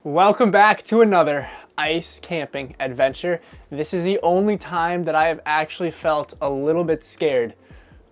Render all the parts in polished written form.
Welcome back to another ice camping adventure. This is the only time that I have actually felt a little bit scared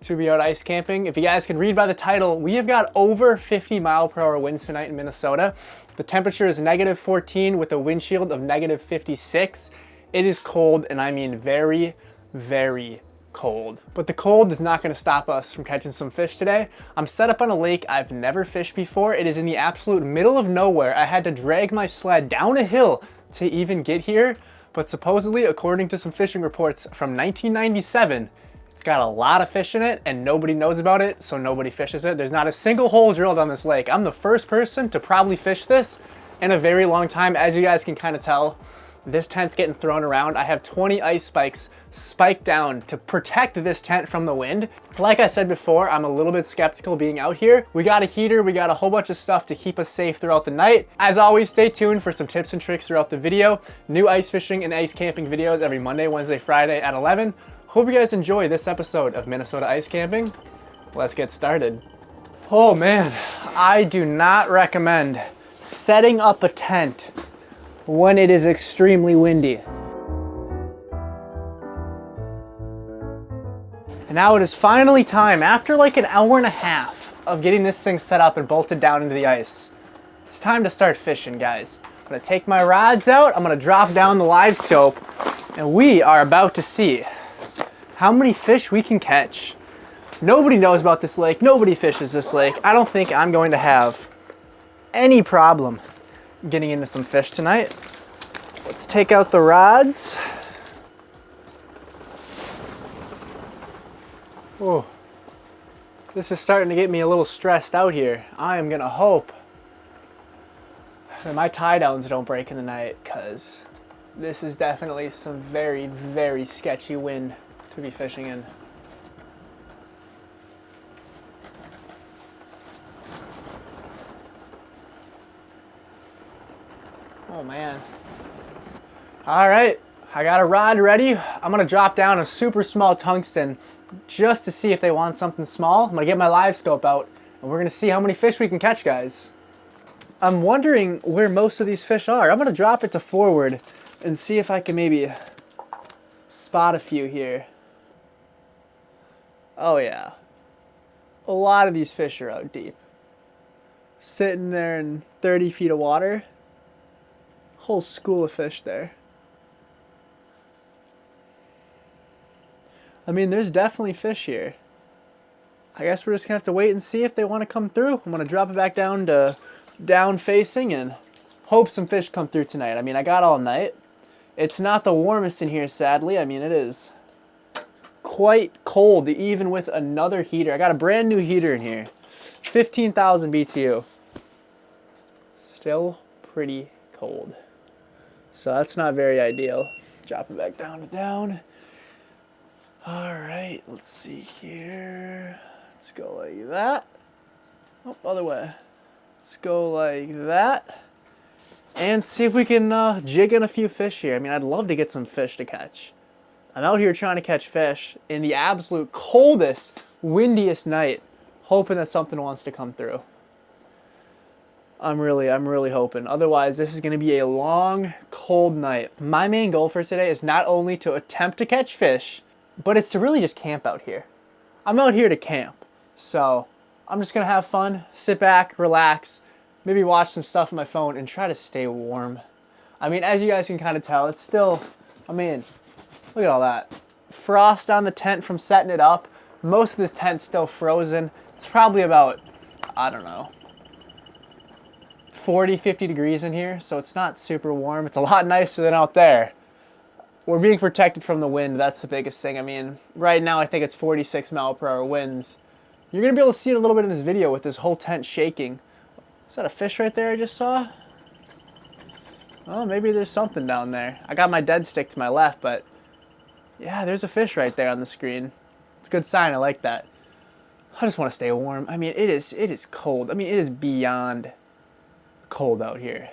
to be out ice camping. If you guys can read by the title, we have got over 50-mile-per-hour winds tonight in Minnesota. The temperature is -14 with a wind chill of -56. It is cold, and I mean very, very cold. But the cold is not going to stop us from catching some fish today. I'm set up on a lake I've never fished before. It is in the absolute middle of nowhere. I had to drag my sled down a hill to even get here. But supposedly, according to some fishing reports from 1997, it's got a lot of fish in it and nobody knows about it, so nobody fishes it. There's not a single hole drilled on this lake. I'm the first person to probably fish this in a very long time. As you guys can kind of tell, this tent's getting thrown around. I have 20 ice spikes spiked down to protect this tent from the wind. Like I said before, I'm a little bit skeptical being out here. We got a heater, we got a whole bunch of stuff to keep us safe throughout the night. As always, stay tuned for some tips and tricks throughout the video. New ice fishing and ice camping videos every Monday, Wednesday, Friday at 11. Hope you guys enjoy this episode of Minnesota Ice Camping. Let's get started. Oh man, I do not recommend setting up a tent when it is extremely windy. And now it is finally time, after like an hour and a half of getting this thing set up and bolted down into the ice. It's time to start fishing, guys. I'm gonna take my rods out, I'm gonna drop down the live scope, and we are about to see how many fish we can catch. Nobody knows about this lake, nobody fishes this lake. I don't think I'm going to have any problem getting into some fish tonight. Let's take out the rods. Oh, this is starting to get me a little stressed out here. I am gonna hope that my tie downs don't break in the night, because this is definitely some very, very sketchy wind to be fishing in. Oh man. All right, I got a rod ready. I'm gonna drop down a super small tungsten just to see if they want something small. I'm gonna get my live scope out and we're gonna see how many fish we can catch, guys. I'm wondering where most of these fish are. I'm gonna drop it to forward and see if I can maybe spot a few here. Oh yeah, a lot of these fish are out deep. Sitting there in 30 feet of water. Whole school of fish there. I mean, there's definitely fish here. I guess we're just gonna have to wait and see if they want to come through. I'm gonna drop it back down to down facing and hope some fish come through tonight. I mean, I got all night. It's not the warmest in here, sadly. I mean, it is quite cold, even with another heater. I got a brand new heater in here. 15,000 BTU. Still pretty cold. So that's not very ideal. Drop it back down to down. All right, let's see here. Let's go like that. Oh, other way. Let's go like that. And see if we can jig in a few fish here. I mean, I'd love to get some fish to catch. I'm out here trying to catch fish in the absolute coldest, windiest night, hoping that something wants to come through. I'm really hoping. Otherwise, this is going to be a long, cold night. My main goal for today is not only to attempt to catch fish, but it's to really just camp out here. I'm out here to camp. So I'm just going to have fun, sit back, relax, maybe watch some stuff on my phone, and try to stay warm. I mean, as you guys can kind of tell, it's still, I mean, look at all that. Frost on the tent from setting it up. Most of this tent's still frozen. It's probably about, I don't know, 40, 50 degrees in here, so it's not super warm. It's a lot nicer than out there. We're being protected from the wind. That's the biggest thing. I mean, right now I think it's 46-mile-per-hour winds. You're going to be able to see it a little bit in this video with this whole tent shaking. Is that a fish right there I just saw? Oh, maybe there's something down there. I got my dead stick to my left, but yeah, there's a fish right there on the screen. It's a good sign. I like that. I just want to stay warm. I mean, it is cold. I mean, it is beyond cold out here.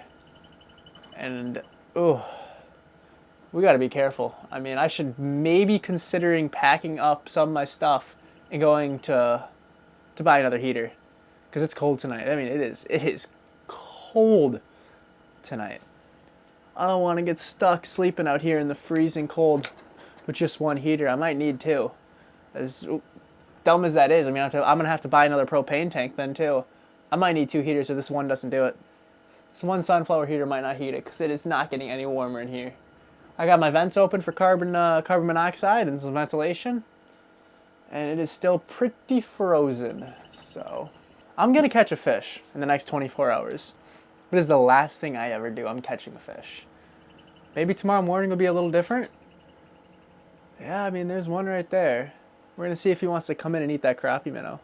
And, oh, we got to be careful. I mean, I should maybe considering packing up some of my stuff and going to buy another heater because it's cold tonight. I mean, it is cold tonight. I don't want to get stuck sleeping out here in the freezing cold with just one heater. I might need two. As dumb as that is, I mean, I'm going to have to buy another propane tank then too. I might need two heaters if this one doesn't do it. This one sunflower heater might not heat it because it is not getting any warmer in here. I got my vents open for carbon monoxide and some ventilation. And it is still pretty frozen. So I'm going to catch a fish in the next 24 hours. What is the last thing I ever do? I'm catching a fish. Maybe tomorrow morning will be a little different. Yeah, I mean, there's one right there. We're going to see if he wants to come in and eat that crappie minnow.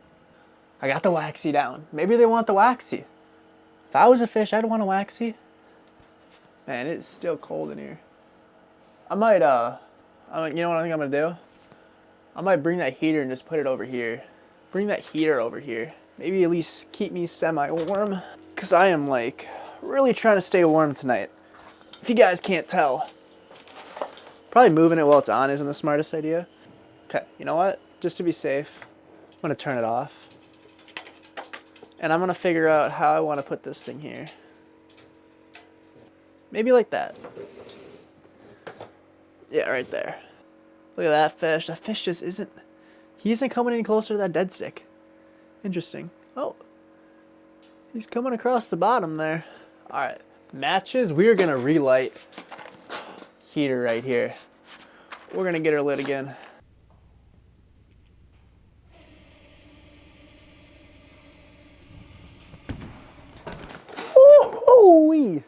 I got the waxy down. Maybe they want the waxy. If I was a fish, I'd want a waxy. Man, it is still cold in here. I might, you know what I think I'm going to do? I might bring that heater and just put it over here. Bring that heater over here. Maybe at least keep me semi-warm. Because I am, like, really trying to stay warm tonight. If you guys can't tell. Probably moving it while it's on isn't the smartest idea. Okay, you know what? Just to be safe, I'm going to turn it off. And I'm going to figure out how I want to put this thing here. Maybe like that. Yeah, right there. Look at that fish. That fish just isn't... He isn't coming any closer to that dead stick. Interesting. Oh. He's coming across the bottom there. Alright. Matches. We're going to relight heater right here. We're going to get her lit again. Ooh-wee.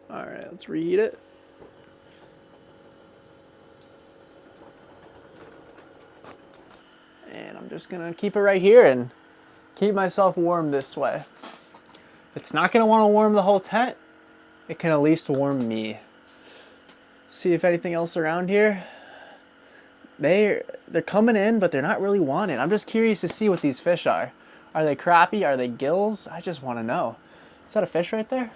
Alright, let's reheat it. And I'm just gonna keep it right here and keep myself warm this way. It's not gonna want to warm the whole tent. It can at least warm me. See if anything else around here. They're coming in, but they're not really wanted. I'm just curious to see what these fish are. Are they crappie? Are they gills? I just want to know. Is that a fish right there?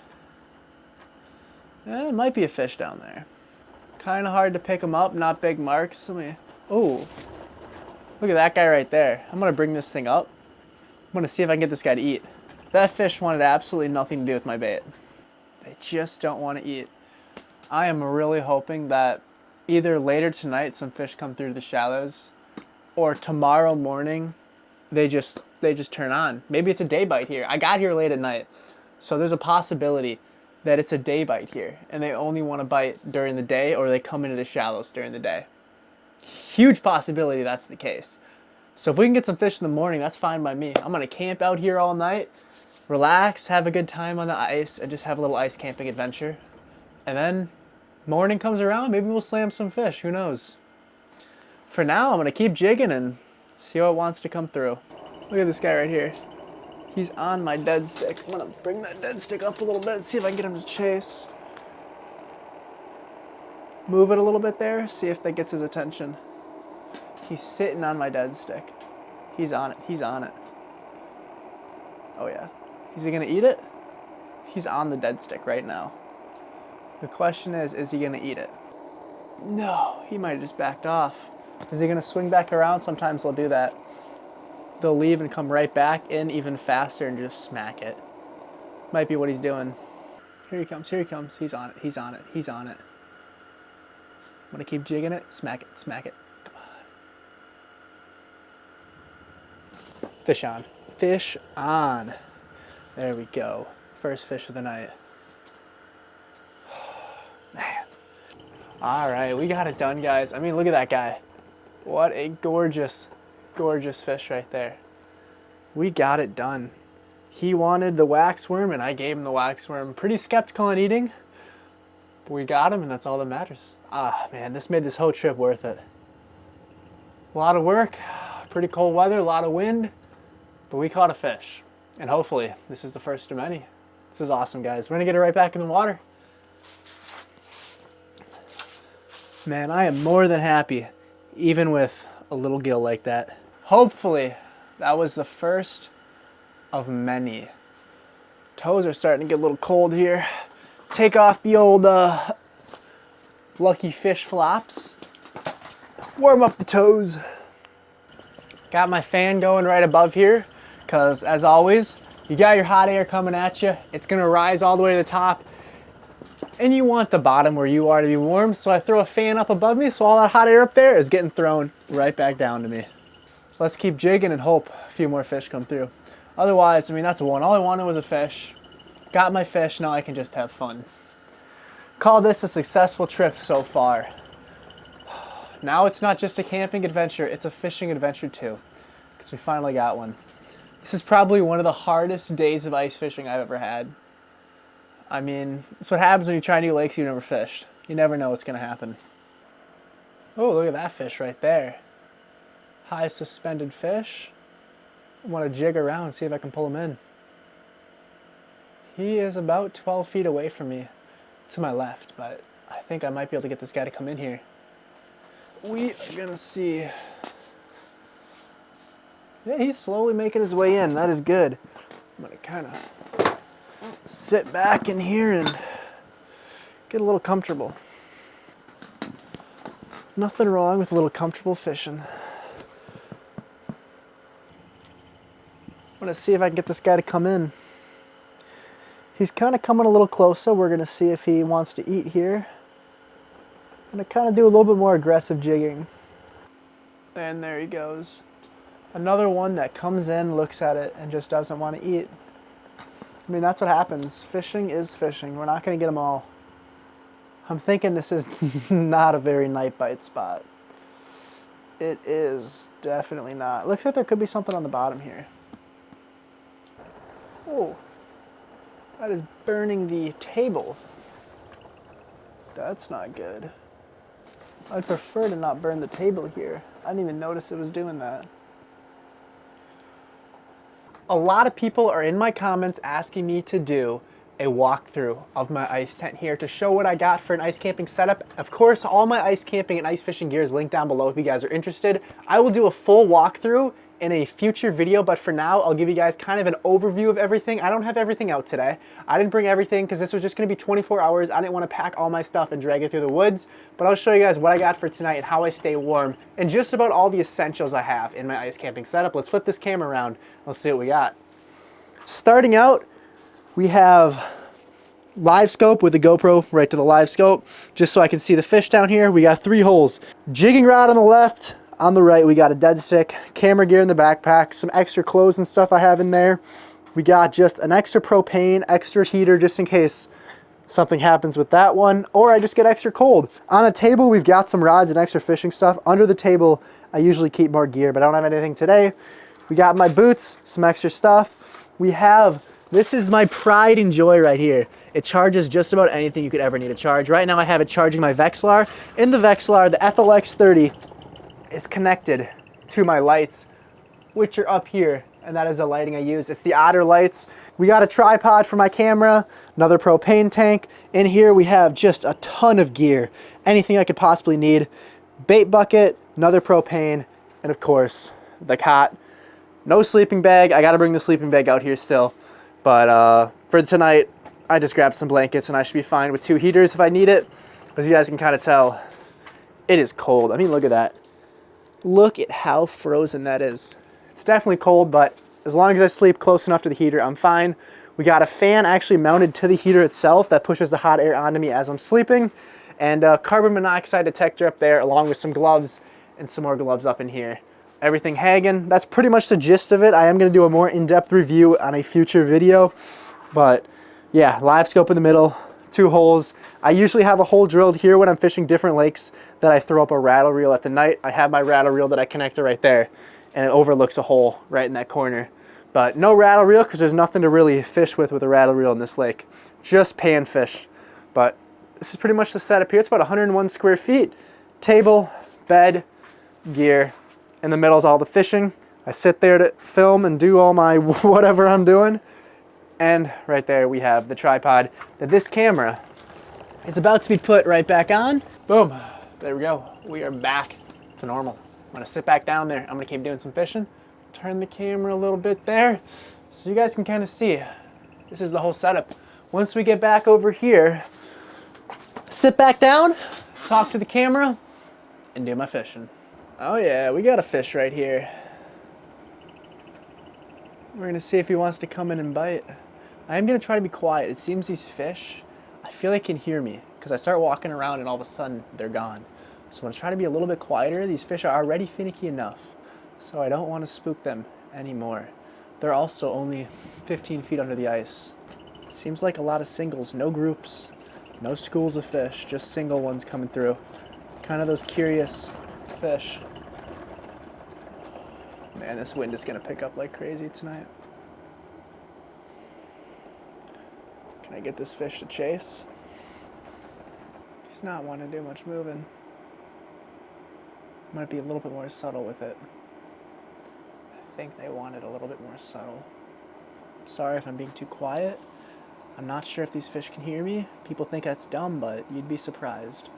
Yeah, it might be a fish down there. Kind of hard to pick them up. Not big marks. Let me... Oh. Look at that guy right there. I'm going to bring this thing up. I'm going to see if I can get this guy to eat. That fish wanted absolutely nothing to do with my bait. They just don't want to eat. I am really hoping that either later tonight some fish come through the shallows, or tomorrow morning they just turn on. Maybe it's a day bite here. I got here late at night, so there's a possibility that it's a day bite here and they only want to bite during the day, or they come into the shallows during the day. Huge possibility that's the case. So if we can get some fish in the morning, that's fine by me. I'm going to camp out here all night, relax, have a good time on the ice, and just have a little ice camping adventure. And then morning comes around, maybe we'll slam some fish, who knows. For now, I'm going to keep jigging and see what wants to come through. Look at this guy right here. He's on my dead stick. I'm going to bring that dead stick up a little bit, see if I can get him to chase. Move it a little bit there, see if that gets his attention. He's sitting on my dead stick. He's on it, he's on it. Oh yeah. Is he gonna eat it? He's on the dead stick right now. The question is he gonna eat it? No, he might have just backed off. Is he gonna swing back around? Sometimes they'll do that. They'll leave and come right back in even faster and just smack it. Might be what he's doing. Here he comes, here he comes. He's on it, he's on it, he's on it. I'm gonna keep jigging it, smack it, smack it. Come on. Fish on. Fish on. There we go. First fish of the night. Man. Alright, we got it done, guys. I mean, look at that guy. What a gorgeous, gorgeous fish right there. We got it done. He wanted the waxworm, and I gave him the waxworm. Pretty skeptical on eating. But we got him, and that's all that matters. Ah, man, this made this whole trip worth it. A lot of work, pretty cold weather, a lot of wind, but we caught a fish. And hopefully, this is the first of many. This is awesome, guys. We're gonna get it right back in the water. Man, I am more than happy, even with a little gill like that. Hopefully, that was the first of many. Toes are starting to get a little cold here. Take off the old lucky fish flops. Warm up the toes. Got my fan going right above here, because as always, You got your hot air coming at you. It's gonna rise all the way to the top. And you want the bottom where you are to be warm, so I throw a fan up above me so all that hot air up there is getting thrown right back down to me. Let's keep jigging and hope a few more fish come through. Otherwise, I mean, that's one. All I wanted was a fish. Got my fish, now I can just have fun. Call this a successful trip so far. Now it's not just a camping adventure, it's a fishing adventure too, because we finally got one. This is probably one of the hardest days of ice fishing I've ever had. I mean, it's what happens when you try new lakes you've never fished. You never know what's gonna happen. Oh, look at that fish right there. High suspended fish. I want to jig around and see if I can pull him in. He is about 12 feet away from me to my left, but I think I might be able to get this guy to come in here. We are gonna see. Yeah, he's slowly making his way in. That is good. I'm gonna kind of sit back in here and get a little comfortable. Nothing wrong with a little comfortable fishing. I'm gonna see if I can get this guy to come in. He's kind of coming a little closer. We're gonna see if he wants to eat here. I'm gonna kind of do a little bit more aggressive jigging. And there he goes. Another one that comes in, looks at it, and just doesn't want to eat. I mean, that's what happens. Fishing is fishing. We're not gonna get them all. I'm thinking this is not a very night bite spot. It is definitely not. Looks like there could be something on the bottom here. Oh, that is burning the table. That's not good. I'd prefer to not burn the table here. I didn't even notice it was doing that. A lot of people are in my comments asking me to do a walkthrough of my ice tent here to show what I got for an ice camping setup. Of course, all my ice camping and ice fishing gear is linked down below if you guys are interested. I will do a full walkthrough in a future video, but for now, I'll give you guys kind of an overview of everything. I don't have everything out today. I didn't bring everything because this was just gonna be 24 hours. I didn't want to pack all my stuff and drag it through the woods, but I'll show you guys what I got for tonight and how I stay warm and just about all the essentials I have in my ice camping setup. Let's flip this camera around. Let's see what we got. Starting out, we have live scope with the GoPro right to the live scope, just so I can see the fish down here. We got 3 holes. Jigging rod on the left. On the right, we got a dead stick, camera gear in the backpack, some extra clothes and stuff I have in there. We got just an extra propane, extra heater just in case something happens with that one, or I just get extra cold. On a table, we've got some rods and extra fishing stuff. Under the table, I usually keep more gear, but I don't have anything today. We got my boots, some extra stuff. We have, this is my pride and joy right here. It charges just about anything you could ever need to charge. Right now I have it charging my Vexilar. In the Vexilar, the FLX30 is connected to my lights, which are up here, and that is the lighting I use. It's the Otter lights. We got a tripod for my camera, another propane tank. In here we have just a ton of gear, anything I could possibly need. Bait bucket, another propane, and of course, the cot. No sleeping bag. I gotta bring the sleeping bag out here still. But for tonight, I just grabbed some blankets and I should be fine with 2 heaters if I need it. As you guys can kind of tell, it is cold. I mean, look at that. Look at how frozen that is. It's definitely cold, but as long as I sleep close enough to the heater, I'm fine. We got a fan actually mounted to the heater itself that pushes the hot air onto me as I'm sleeping, and a carbon monoxide detector up there, along with some gloves and some more gloves up in here. Everything hanging. That's pretty much the gist of it. I am going to do a more in-depth review on a future video, but yeah, live scope in the middle. 2 holes. I usually have a hole drilled here when I'm fishing different lakes that I throw up a rattle reel at the night. I have my rattle reel that I connect to right there, and it overlooks a hole right in that corner. But no rattle reel because there's nothing to really fish with a rattle reel in this lake. Just panfish. But this is pretty much the setup here. It's about 101 square feet. Table, bed, gear. In the middle is all the fishing. I sit there to film and do all my whatever I'm doing. And right there we have the tripod that this camera is about to be put right back on. Boom, there we go. We are back to normal. I'm gonna sit back down there. I'm gonna keep doing some fishing. Turn the camera a little bit there so you guys can kind of see. This is the whole setup. Once we get back over here, sit back down, talk to the camera, and do my fishing. Oh yeah, we got a fish right here. We're gonna see if he wants to come in and bite. I am gonna try to be quiet. It seems these fish, I feel they can hear me because I start walking around and all of a sudden they're gone. So I'm gonna try to be a little bit quieter. These fish are already finicky enough, so I don't want to spook them anymore. They're also only 15 feet under the ice. Seems like a lot of singles, no groups, no schools of fish, just single ones coming through. Kind of those curious fish. Man, this wind is gonna pick up like crazy tonight. Can I get this fish to chase? He's not wanting to do much moving. Might be a little bit more subtle with it. I think they want it a little bit more subtle. Sorry if I'm being too quiet. I'm not sure if these fish can hear me. People think that's dumb, but you'd be surprised.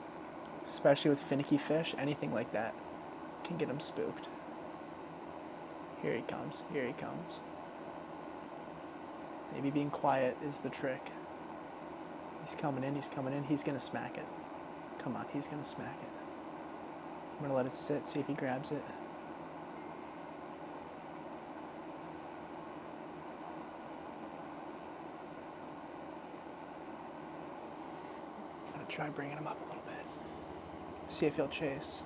Especially with finicky fish, anything like that can get them spooked. Here he comes, here he comes. Maybe being quiet is the trick. He's coming in, he's gonna smack it. Come on, he's gonna smack it. I'm gonna let it sit, see if he grabs it. I'm gonna try bringing him up a little bit. See if he'll chase.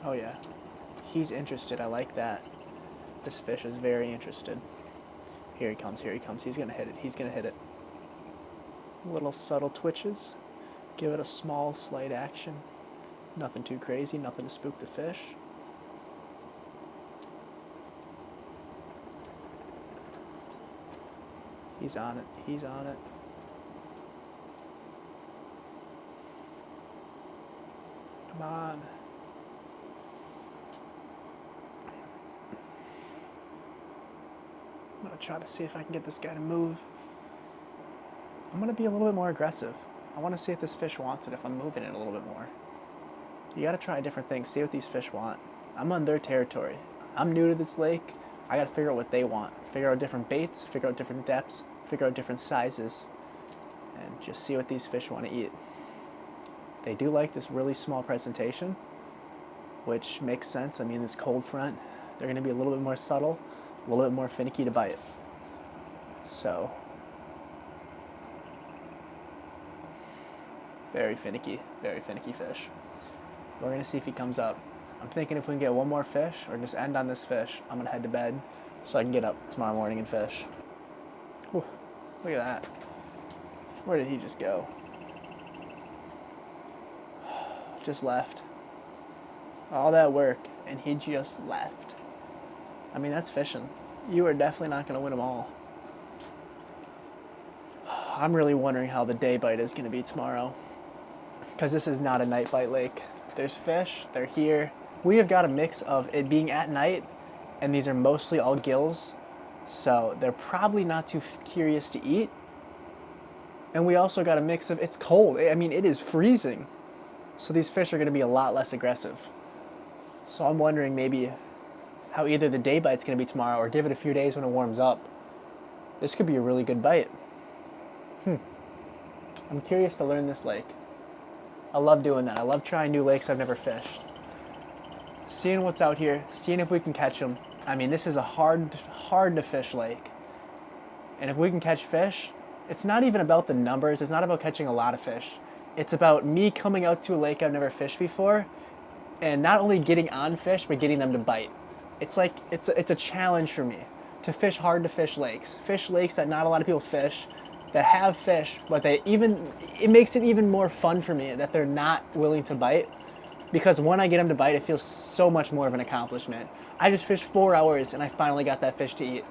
Oh yeah, he's interested, I like that. This fish is very interested. Here he comes, he's gonna hit it, he's gonna hit it. Little subtle twitches. Give it a small, slight action. Nothing too crazy, nothing to spook the fish. He's on it, he's on it. Come on. I'm gonna try to see if I can get this guy to move. I'm gonna be a little bit more aggressive. I wanna see if this fish wants it, if I'm moving it a little bit more. You gotta try different things, see what these fish want. I'm on their territory. I'm new to this lake. I gotta figure out what they want. Figure out different baits, figure out different depths, figure out different sizes, and just see what these fish wanna eat. They do like this really small presentation, which makes sense. I mean, this cold front, they're gonna be a little bit more subtle, a little bit more finicky to bite. So, very finicky fish. We're gonna see if he comes up. I'm thinking if we can get one more fish or just end on this fish, I'm gonna head to bed so I can get up tomorrow morning and fish. Whew, look at that. Where did he just go? Just left. All that work and he just left. I mean, that's fishing. You are definitely not gonna win them all. I'm really wondering how the day bite is gonna be tomorrow, because this is not a night bite lake. There's fish, they're here. We have got a mix of it being at night, and these are mostly all gills, so they're probably not too curious to eat. And we also got a mix of, it's cold. I mean, it is freezing. So these fish are gonna be a lot less aggressive. So I'm wondering maybe how either the day bite's gonna be tomorrow or give it a few days when it warms up. This could be a really good bite. I'm curious to learn this lake. I love doing that. I love trying new lakes I've never fished. Seeing what's out here, seeing if we can catch them. I mean, this is a hard to fish lake. And if we can catch fish, it's not even about the numbers. It's not about catching a lot of fish. It's about me coming out to a lake I've never fished before and not only getting on fish, but getting them to bite. It's like, it's a challenge for me to fish hard to fish lakes. Fish lakes that not a lot of people fish, that have fish, but it makes it even more fun for me that they're not willing to bite, because when I get them to bite, it feels so much more of an accomplishment. I just fished 4 hours and I finally got that fish to eat.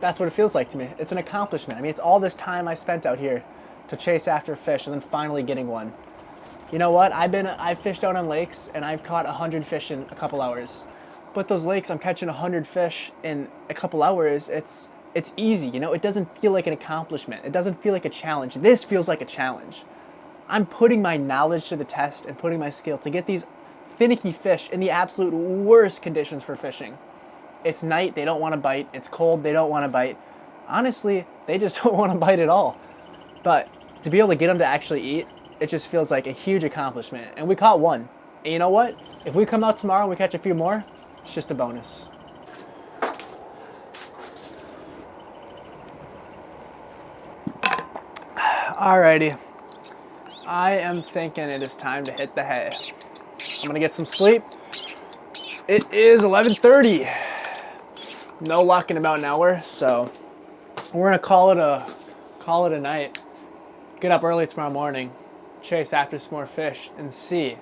That's what it feels like to me. It's an accomplishment. I mean, it's all this time I spent out here to chase after fish and then finally getting one. You know what? I've fished out on lakes and I've caught 100 fish in a couple hours. But those lakes I'm catching 100 fish in a couple hours, it's easy, you know? It doesn't feel like an accomplishment. It doesn't feel like a challenge. This feels like a challenge. I'm putting my knowledge to the test and putting my skill to get these finicky fish in the absolute worst conditions for fishing. It's night, they don't want to bite. It's cold, they don't want to bite. Honestly, they just don't want to bite at all. But to be able to get them to actually eat, it just feels like a huge accomplishment. And we caught one. And you know what? If we come out tomorrow and we catch a few more, it's just a bonus. Alrighty. I am thinking it is time to hit the hay. I'm gonna get some sleep. It is 11:30. No luck in about an hour, so we're gonna call it a night. Get up early tomorrow morning, chase after some more fish, and see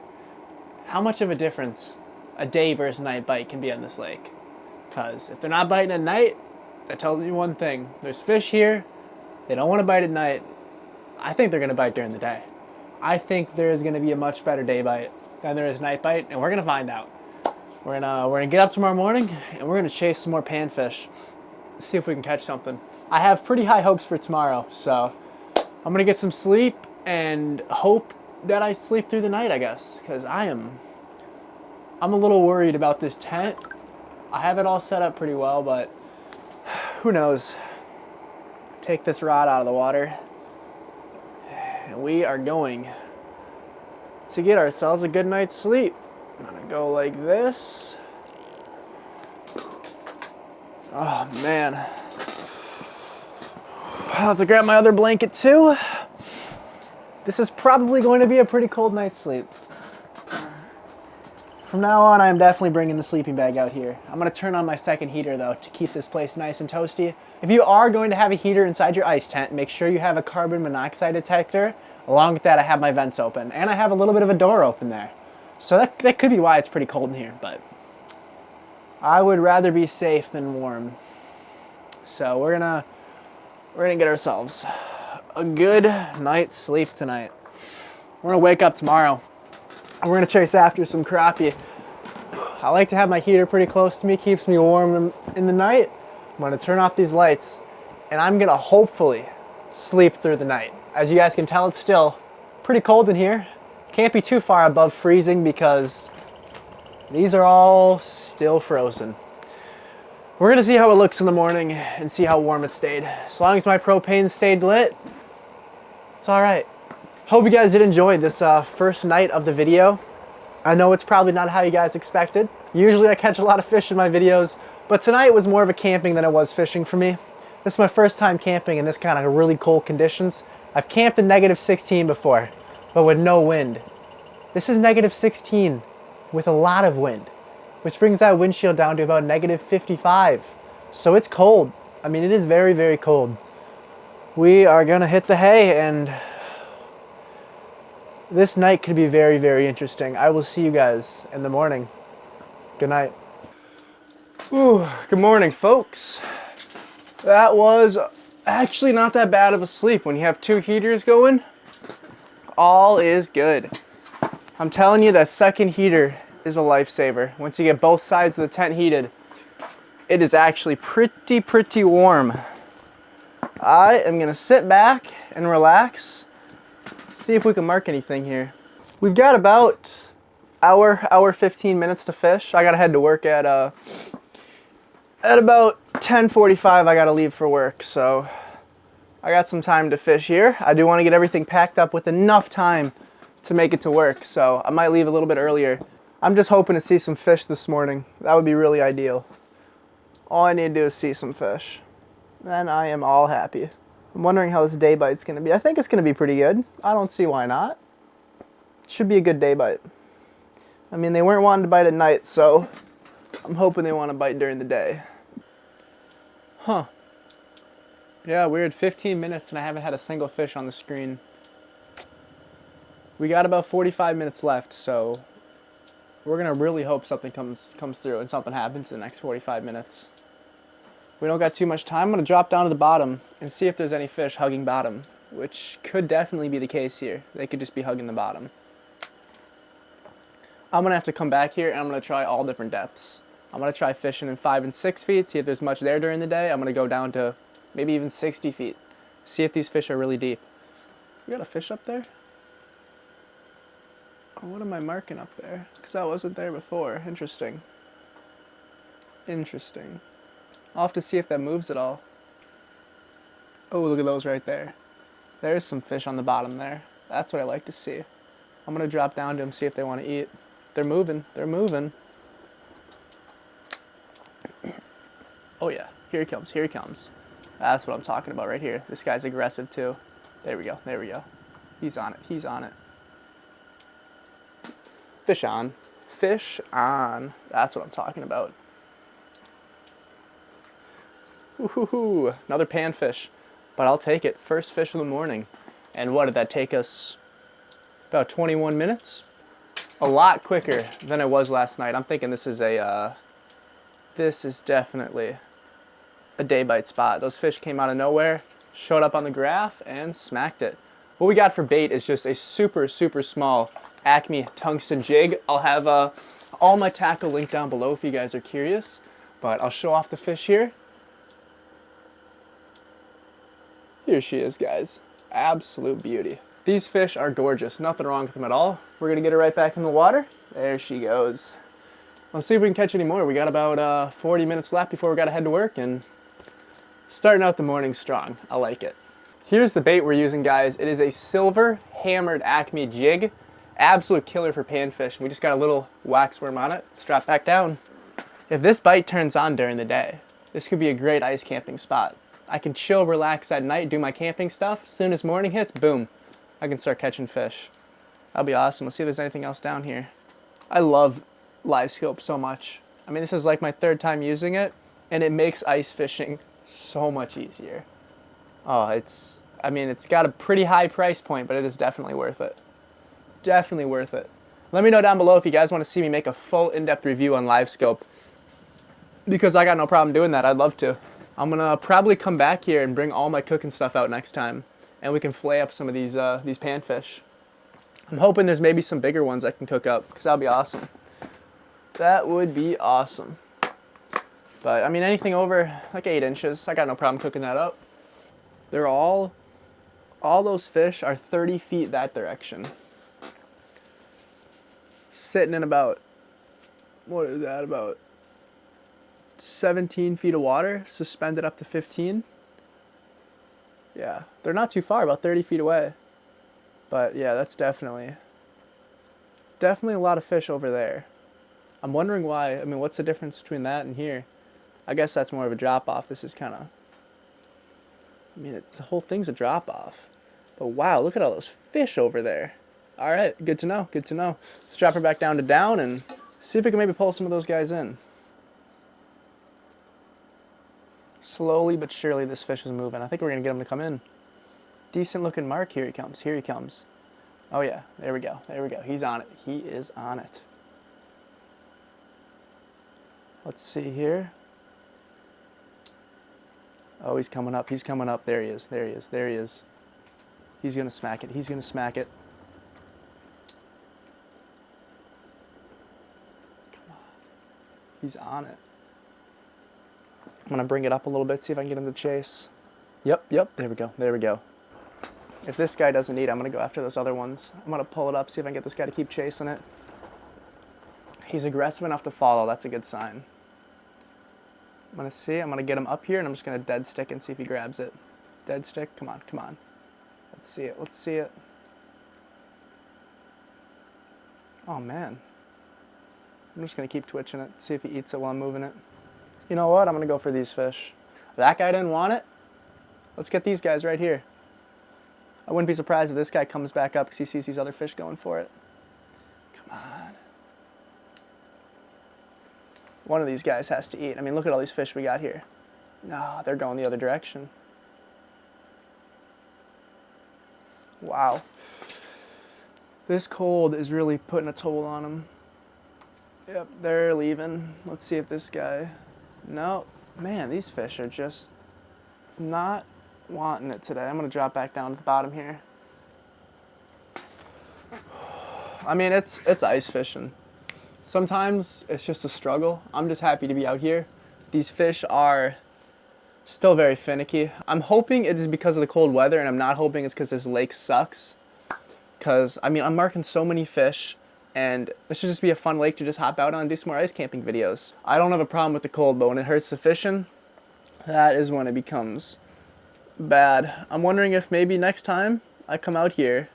how much of a difference a day versus night bite can be on this lake. Because if they're not biting at night, that tells me one thing. There's fish here. They don't want to bite at night. I think they're going to bite during the day. I think there is going to be a much better day bite than there is night bite, and we're going to find out. We're gonna get up tomorrow morning, and we're going to chase some more panfish. See if we can catch something. I have pretty high hopes for tomorrow, so I'm going to get some sleep and hope that I sleep through the night, I guess, because I'm a little worried about this tent. I have it all set up pretty well, but who knows? Take this rod out of the water, and we are going to get ourselves a good night's sleep. I'm gonna go like this. Oh man. I'll have to grab my other blanket too. This is probably going to be a pretty cold night's sleep. From now on, I am definitely bringing the sleeping bag out here. I'm going to turn on my second heater, though, to keep this place nice and toasty. If you are going to have a heater inside your ice tent, make sure you have a carbon monoxide detector. Along with that, I have my vents open, and I have a little bit of a door open there. So that could be why it's pretty cold in here, but I would rather be safe than warm. So we're gonna get ourselves a good night's sleep tonight. We're gonna wake up tomorrow. We're gonna chase after some crappie. I like to have my heater pretty close to me, keeps me warm in the night. I'm gonna turn off these lights, and I'm gonna hopefully sleep through the night. As you guys can tell, it's still pretty cold in here. Can't be too far above freezing because these are all still frozen. We're gonna see how it looks in the morning and see how warm it stayed. As long as my propane stayed lit, it's all right. Hope you guys did enjoy this first night of the video. I know it's probably not how you guys expected. Usually I catch a lot of fish in my videos, but tonight was more of a camping than it was fishing for me. This is my first time camping in this kind of really cold conditions. I've camped in -16 before, but with no wind. This is -16 with a lot of wind, which brings that windshield down to about -55. So it's cold. I mean, it is very, very cold. We are gonna hit the hay, and this night could be very, very interesting. I will see you guys in the morning. Good night. Ooh, good morning, folks. That was actually not that bad of a sleep. When you have two heaters going, all is good. I'm telling you, that second heater is a lifesaver. Once you get both sides of the tent heated, it is actually pretty warm. I am gonna sit back and relax. Let's see if we can mark anything here. We've got about hour 15 minutes to fish. I gotta head to work at about 10:45. I gotta leave for work, so I got some time to fish here. I do want to get everything packed up with enough time to make it to work, so I might leave a little bit earlier. I'm just hoping to see some fish this morning. That would be really ideal. All I need to do is see some fish. Then I am all happy. I'm wondering how this day bite's going to be. I think it's going to be pretty good. I don't see why not. It should be a good day bite. I mean, they weren't wanting to bite at night, so I'm hoping they want to bite during the day. Huh. Yeah, weird. 15 minutes and I haven't had a single fish on the screen. We got about 45 minutes left, so we're going to really hope something comes through and something happens in the next 45 minutes. We don't got too much time. I'm going to drop down to the bottom and see if there's any fish hugging bottom, which could definitely be the case here. They could just be hugging the bottom. I'm going to have to come back here and I'm going to try all different depths. I'm going to try fishing in 5 and 6 feet, see if there's much there during the day. I'm going to go down to maybe even 60 feet. See if these fish are really deep. We got a fish up there? Or what am I marking up there? Because that wasn't there before. Interesting. Interesting. I'll have to see if that moves at all. Oh, look at those right there. There's some fish on the bottom there. That's what I like to see. I'm going to drop down to them, see if they want to eat. They're moving. They're moving. Oh yeah, here he comes. Here he comes. That's what I'm talking about right here. This guy's aggressive too. There we go, there we go. He's on it, he's on it. Fish on. Fish on. That's what I'm talking about. Woohoo! Another panfish. But I'll take it. First fish of the morning. And what did that take us? About 21 minutes? A lot quicker than it was last night. I'm thinking this is definitely a day bite spot. Those fish came out of nowhere, showed up on the graph, and smacked it. What we got for bait is just a super, super small Acme tungsten jig. I'll have all my tackle linked down below if you guys are curious. But I'll show off the fish here. Here she is, guys. Absolute beauty. These fish are gorgeous. Nothing wrong with them at all. We're gonna get her right back in the water. There she goes. Let's see if we can catch any more. We got about 40 minutes left before we gotta head to work, and starting out the morning strong. I like it. Here's the bait we're using, guys. It is a silver hammered Acme jig. Absolute killer for panfish. We just got a little wax worm on it. Let's drop back down. If this bite turns on during the day, this could be a great ice camping spot. I can chill, relax at night, do my camping stuff. As soon as morning hits, boom, I can start catching fish. That'll be awesome. Let's see if there's anything else down here. I love live scope so much. I mean, this is like my third time using it, and it makes ice fishing so much easier. Oh, it's got a pretty high price point, but it is definitely worth it. Definitely worth it. Let me know down below if you guys want to see me make a full in-depth review on live scope, because I got no problem doing that. I'd love to. I'm gonna probably come back here and bring all my cooking stuff out next time, and we can flay up some of these panfish. I'm hoping there's maybe some bigger ones I can cook up, because that'll be awesome. That would be awesome. But I mean, anything over like 8 inches, I got no problem cooking that up. They're all those fish are 30 feet that direction. Sitting in about, what is that, about 17 feet of water, suspended up to 15. Yeah, they're not too far, about 30 feet away. But yeah, that's definitely a lot of fish over there. I'm wondering why. I mean, what's the difference between that and here? I guess that's more of a drop-off. This is kind of, I mean, the whole thing's a drop-off. But wow, look at all those fish over there. All right, good to know, good to know. Let's drop her back down to down and see if we can maybe pull some of those guys in. Slowly but surely this fish is moving. I think we're going to get him to come in. Decent looking mark. Here he comes, here he comes. Oh yeah, there we go, there we go. He's on it, he is on it. Let's see here. Oh, he's coming up, he's coming up. There he is, there he is, there he is. He's going to smack it, he's going to smack it. Come on. He's on it. I'm going to bring it up a little bit, see if I can get him to chase. Yep, there we go, there we go. If this guy doesn't eat, I'm going to go after those other ones. I'm going to pull it up, see if I can get this guy to keep chasing it. He's aggressive enough to follow, that's a good sign. I'm going to see, I'm going to get him up here, and I'm just going to dead stick and see if he grabs it. Dead stick, come on, come on. Let's see it, let's see it. Oh man. I'm just going to keep twitching it, see if he eats it while I'm moving it. You know what, I'm going to go for these fish. That guy didn't want it. Let's get these guys right here. I wouldn't be surprised if this guy comes back up because he sees these other fish going for it. Come on. One of these guys has to eat. I mean, look at all these fish we got here. No, they're going the other direction. Wow. This cold is really putting a toll on them. Yep, they're leaving. Let's see if this guy... No, man, these fish are just not wanting it today. I'm going to drop back down to the bottom here. I mean, it's ice fishing. Sometimes it's just a struggle. I'm just happy to be out here. These fish are still very finicky. I'm hoping it is because of the cold weather, and I'm not hoping it's because this lake sucks. Because, I mean, I'm marking so many fish, and this should just be a fun lake to just hop out on and do some more ice camping videos. I don't have a problem with the cold, but when it hurts the fishing, that is when it becomes bad. I'm wondering if maybe next time I come out here,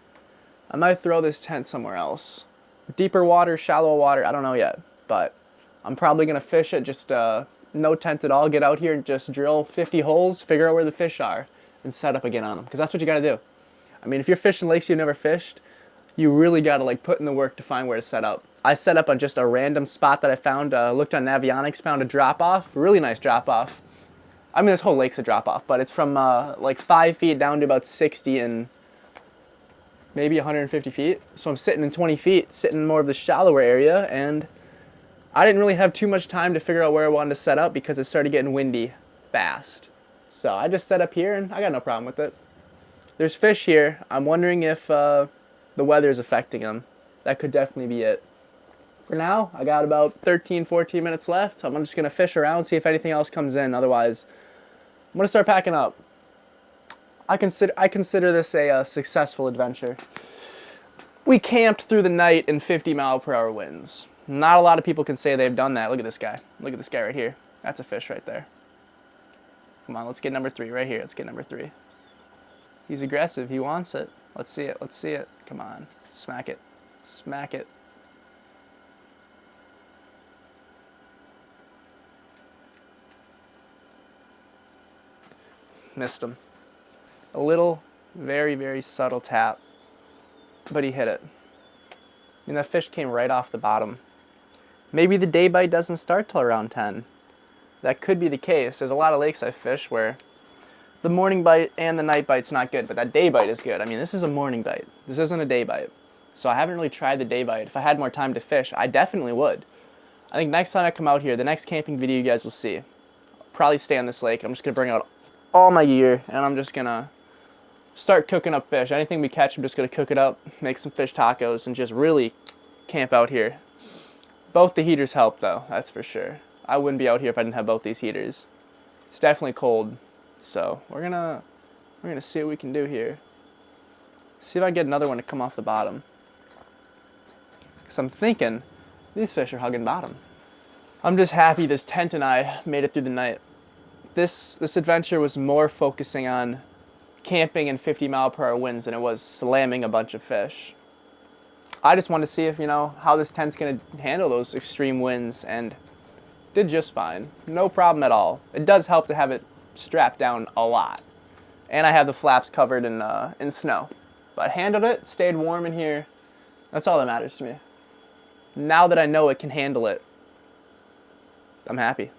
I might throw this tent somewhere else. Deeper water, shallow water, I don't know yet. But I'm probably going to fish it, just no tent at all. Get out here and just drill 50 holes, figure out where the fish are, and set up again on them. Because that's what you got to do. I mean, if you're fishing lakes you've never fished, you really gotta like put in the work to find where to set up. I set up on just a random spot that I found, looked on Navionics, found a drop off, really nice drop off. I mean, this whole lake's a drop off, but it's from like 5 feet down to about 60 and maybe 150 feet. So I'm sitting in 20 feet, sitting in more of the shallower area, and I didn't really have too much time to figure out where I wanted to set up because it started getting windy fast. So I just set up here and I got no problem with it. There's fish here. I'm wondering if the weather is affecting them. That could definitely be it. For now, I got about 13, 14 minutes left. I'm just going to fish around, see if anything else comes in. Otherwise, I'm going to start packing up. I consider this a successful adventure. We camped through the night in 50-mile-per-hour winds. Not a lot of people can say they've done that. Look at this guy. Look at this guy right here. That's a fish right there. Come on, let's get number 3 right here. Let's get number 3. He's aggressive. He wants it. Let's see it. Let's see it. Come on. Smack it. Smack it. Missed him. A little, very, very subtle tap, but he hit it. I mean, that fish came right off the bottom. Maybe the day bite doesn't start till around 10. That could be the case. There's a lot of lakes I fish where the morning bite and the night bite's not good, but that day bite is good. I mean, this is a morning bite. This isn't a day bite. So I haven't really tried the day bite. If I had more time to fish, I definitely would. I think next time I come out here, the next camping video you guys will see, I'll probably stay on this lake. I'm just going to bring out all my gear, and I'm just going to start cooking up fish. Anything we catch, I'm just going to cook it up, make some fish tacos, and just really camp out here. Both the heaters help, though, that's for sure. I wouldn't be out here if I didn't have both these heaters. It's definitely cold, so we're gonna see what we can do here. See if I can get another one to come off the bottom. Because I'm thinking these fish are hugging bottom. I'm just happy this tent and I made it through the night. This adventure was more focusing on camping in 50-mile-per-hour winds than it was slamming a bunch of fish. I just wanted to see if, how this tent's going to handle those extreme winds, and did just fine. No problem at all. It does help to have it strapped down a lot. And I have the flaps covered in snow. But handled it, stayed warm in here. That's all that matters to me. Now that I know it can handle it, I'm happy.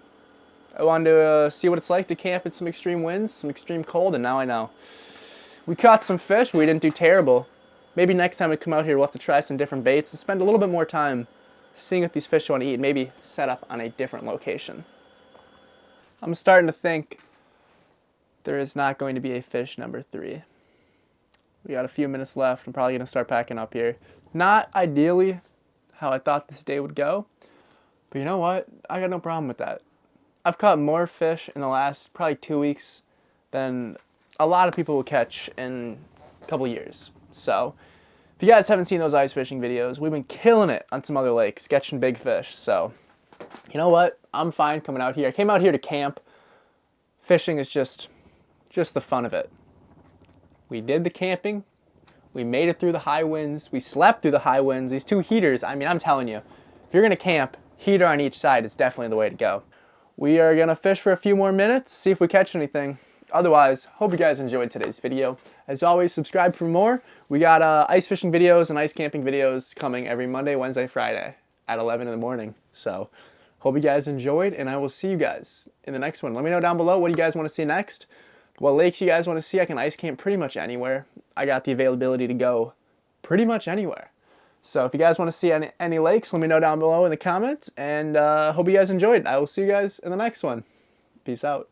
I wanted to see what it's like to camp in some extreme winds, some extreme cold, and now I know. We caught some fish. We didn't do terrible. Maybe next time we come out here, we'll have to try some different baits and spend a little bit more time seeing what these fish want to eat, maybe set up on a different location. I'm starting to think there is not going to be a fish number 3. We got a few minutes left. I'm probably going to start packing up here. Not ideally how I thought this day would go, but you know what? I got no problem with that. I've caught more fish in the last probably 2 weeks than a lot of people will catch in a couple years. So if you guys haven't seen those ice fishing videos, we've been killing it on some other lakes, catching big fish. So you know what? I'm fine coming out here. I came out here to camp. Fishing is just the fun of it. We did the camping. We made it through the high winds. We slept through the high winds. These 2 heaters, I mean, I'm telling you, if you're going to camp, heater on each side is definitely the way to go. We are going to fish for a few more minutes, see if we catch anything. Otherwise, hope you guys enjoyed today's video. As always, subscribe for more. We got ice fishing videos and ice camping videos coming every Monday, Wednesday, Friday at 11 in the morning. So hope you guys enjoyed, and I will see you guys in the next one. Let me know down below what you guys want to see next. What lakes you guys want to see. I can ice camp pretty much anywhere. I got the availability to go pretty much anywhere. So if you guys want to see any lakes, let me know down below in the comments. And hope you guys enjoyed. I will see you guys in the next one. Peace out.